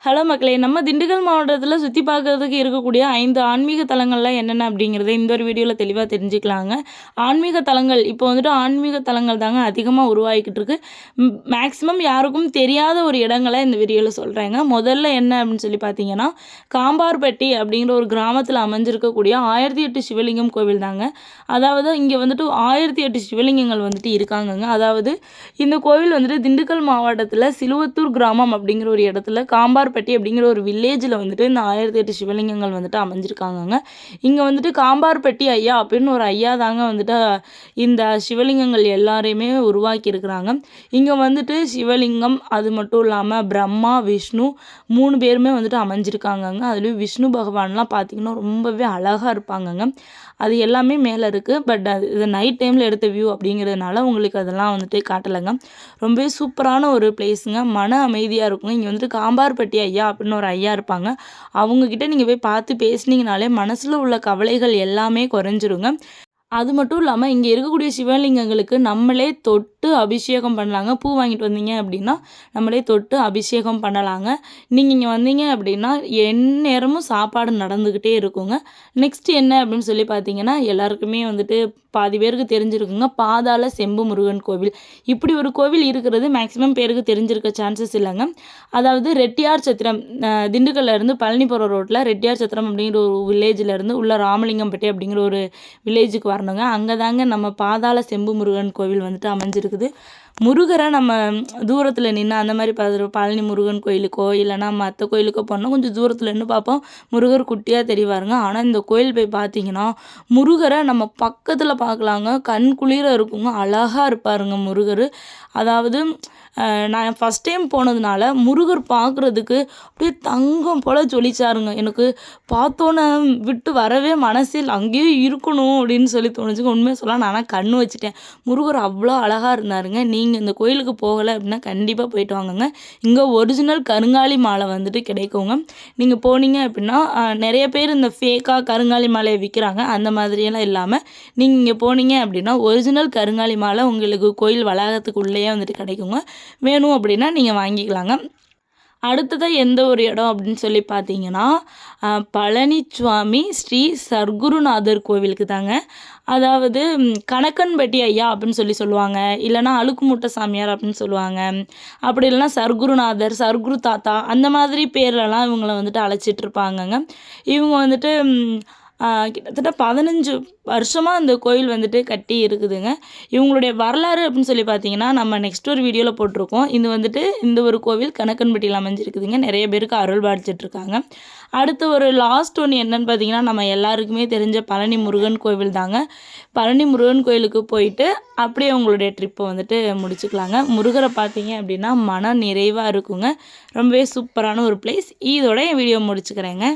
Hello மக்களே! நம்ம திண்டுக்கல் மாவட்டத்தில சுத்தி பார்க்கறதுக்கு இருக்கக்கூடிய 5 ஆன்மீக தலங்கள்லாம் என்னென்ன அப்படிங்கிறத இந்த ஒரு வீடியோல தெளிவா தெரிஞ்சுக்கலாங்க. ஆன்மீக தலங்கள் இப்போ வந்துட்டு ஆன்மீக தலங்கள் தாங்க அதிகமா உருவாகிக்கிட்டு இருக்கு. மேக்ஸிமம் யாருக்கும் தெரியாத ஒரு இடங்கள இந்த வீடியோல சொல்றேங்க. முதல்ல என்ன அப்படின்னு சொல்லி பார்த்தீங்கன்னா, காம்பார்பட்டி அப்படிங்கிற ஒரு கிராமத்தில அமைஞ்சிருக்கக்கூடிய 1008 சிவலிங்கம் கோவில் தாங்க. அதாவது இங்க வந்துட்டு 1008 சிவலிங்கங்கள் வந்துட்டு இருக்காங்கங்க. அதாவது இந்த கோவில் வந்துட்டு திண்டுக்கல் மாவட்டத்தில சிலுவத்தூர் கிராமம் அப்படிங்கிற ஒரு இடத்துல காம்பார்பட்டி அப்படிங்கிற ஒரு வில்லேஜில் வந்துட்டு இந்த 1008 சிவலிங்கங்கள் வந்துட்டு அமைஞ்சிருக்காங்கங்க. இங்கே வந்துட்டு காம்பார்பட்டி ஐயா அப்படின்னு ஒரு ஐயா தாங்க வந்துட்டு இந்த சிவலிங்கங்கள் எல்லாரையுமே உருவாக்கி இருக்கிறாங்க. இங்கே வந்துட்டு சிவலிங்கம் அது மட்டும் இல்லாமல் பிரம்மா விஷ்ணு 3 பேருமே வந்துட்டு அமைஞ்சிருக்காங்கங்க. அதுலேயும் விஷ்ணு பகவான்லாம் பார்த்திங்கன்னா ரொம்பவே அழகாக இருப்பாங்கங்க. அது எல்லாமே மேலே இருக்குது. பட் இது நைட் டைமில் எடுத்த வியூ அப்படிங்கிறதுனால உங்களுக்கு அதெல்லாம் வந்துட்டு காட்டலைங்க. ரொம்பவே சூப்பரான ஒரு பிளேஸுங்க. மன அமைதியாக இருக்குங்க. இங்கே வந்துட்டு காம்பார்பட்டி ஐயா அப்படின்னு ஒரு ஐயா இருப்பாங்க. அவங்கக்கிட்ட நீங்கள் போய் பார்த்து பேசுனீங்கனாலே மனசில் உள்ள கவலைகள் எல்லாமே குறைஞ்சிருங்க. அது மட்டும் இல்லாமல் இங்கே இருக்கக்கூடிய சிவலிங்கங்களுக்கு நம்மளே தொட்டு அபிஷேகம் பண்ணலாங்க. பூ வாங்கிட்டு வந்தீங்க அப்படின்னா நம்மளே தொட்டு அபிஷேகம் பண்ணலாங்க. நீங்கள் இங்கே வந்தீங்க அப்படின்னா எந்நேரமும் சாப்பாடு நடந்துக்கிட்டே இருக்குங்க. நெக்ஸ்ட் என்ன அப்படின்னு சொல்லி பார்த்தீங்கன்னா, எல்லாருக்குமே வந்துட்டு பாதி பேருக்கு தெரிஞ்சிருக்குங்க, பாதாள செம்பு முருகன் கோவில். இப்படி ஒரு கோவில் இருக்கிறது மேக்ஸிமம் பேருக்கு தெரிஞ்சிருக்க சான்சஸ் இல்லைங்க. அதாவது ரெட்டியார் சத்திரம், திண்டுக்கல்ல இருந்து பழனி போகிற ரோட்டில் ரெட்டியார் சத்திரம் அப்படிங்கிற ஒரு வில்லேஜிலேருந்து உள்ள ராமலிங்கம்பட்டி அப்படிங்கிற ஒரு வில்லேஜுக்கு வரணுங்க. அங்கே தாங்க நம்ம பாதாள செம்பு முருகன் கோவில் வந்துட்டு அமைஞ்சிருக்குது. முருகரை நம்ம தூரத்தில் நின்று அந்த மாதிரி பழனி முருகன் கோயிலுக்கோ இல்லைனா மற்ற கோயிலுக்கோ போனால் கொஞ்சம் தூரத்தில் நின்று பார்ப்போம், முருகர் குட்டியாக தெரிவாருங்க. ஆனால் இந்த கோயில் போய் பார்த்தீங்கன்னா முருகரை நம்ம பக்கத்தில் பார்க்கலாங்க. கண் குளிர இருக்குங்க. அழகாக இருப்பாருங்க முருகர். அதாவது நான் ஃபஸ்ட் டைம் போனதுனால முருகர் பார்க்குறதுக்கு அப்படியே தங்கம் போல் ஜொலிச்சாருங்க. எனக்கு பார்த்தோன்னே விட்டு வரவே மனசே இல்லை, அங்கேயே இருக்கணும் அப்படின்னு சொல்லி தோணுச்சுங்க. உண்மையாக சொல்லலாம், நானாக கண் வச்சுட்டேன். முருகர் அவ்வளோ அழகாக இருந்தாருங்க. நீங்கள் இந்த கோயிலுக்கு போகலை அப்படின்னா கண்டிப்பாக போயிட்டு வாங்குங்க. இங்கே ஒரிஜினல் கருங்காலி மாலை வந்துட்டு கிடைக்குங்க. நீங்கள் போனீங்க அப்படின்னா நிறைய பேர் இந்த ஃபேக்காக கருங்காலி மாலையை விற்கிறாங்க. அந்த மாதிரியெல்லாம் இல்லாமல் நீங்கள் இங்கே போனீங்க அப்படின்னா ஒரிஜினல் கருங்காலி மாலை உங்களுக்கு கோயில் வளாகத்துக்குள்ளேயே வந்துட்டு கிடைக்குங்க. வேணும் அப்படின்னா நீங்கள் வாங்கிக்கலாங்க. அடுத்ததாக எந்த ஒரு இடம் அப்படின்னு சொல்லி பார்த்தீங்கன்னா, பழனிச்சுவாமி ஸ்ரீ சர்க்குருநாதர் கோவிலுக்கு தாங்க. அதாவது கணக்கன்பட்டி ஐயா அப்படின்னு சொல்லுவாங்க. இல்லைனா அழுக்குமுட்டை சாமியார் அப்படின்னு சொல்லுவாங்க. அப்படி இல்லைனா சர்க்குருநாதர், சர்க்குரு தாத்தா அந்த மாதிரி பேர்லலாம் இவங்கள வந்துட்டு அழைச்சிட்ருப்பாங்கங்க. இவங்க வந்துட்டு கிட்டத்தட்ட 15 வருஷமாக இந்த கோயில் வந்துட்டு கட்டி இருக்குதுங்க. இவங்களுடைய வரலாறு அப்படின்னு சொல்லி பார்த்தீங்கன்னா நம்ம நெக்ஸ்ட் ஒரு வீடியோவில் போட்டிருக்கோம். இது வந்துட்டு இந்த ஒரு கோவில் கணக்கன்பட்டியில் அமைஞ்சிருக்குதுங்க. நிறைய பேருக்கு அருள் பாலிச்சிட்ருக்காங்க. அடுத்து ஒரு லாஸ்ட் ஒன்று என்னன்னு பார்த்தீங்கன்னா, நம்ம எல்லாருக்குமே தெரிஞ்ச பழனி முருகன் கோவில் தாங்க. பழனி முருகன் கோயிலுக்கு போயிட்டு அப்படியே உங்களுடைய ட்ரிப்பை வந்துட்டு முடிச்சுக்கலாங்க. முருகரை பார்த்தீங்க அப்படின்னா மன நிறைவாக இருக்குங்க. ரொம்பவே சூப்பரான ஒரு பிளேஸ். இதோட என் வீடியோ முடிச்சுக்கிறேங்க.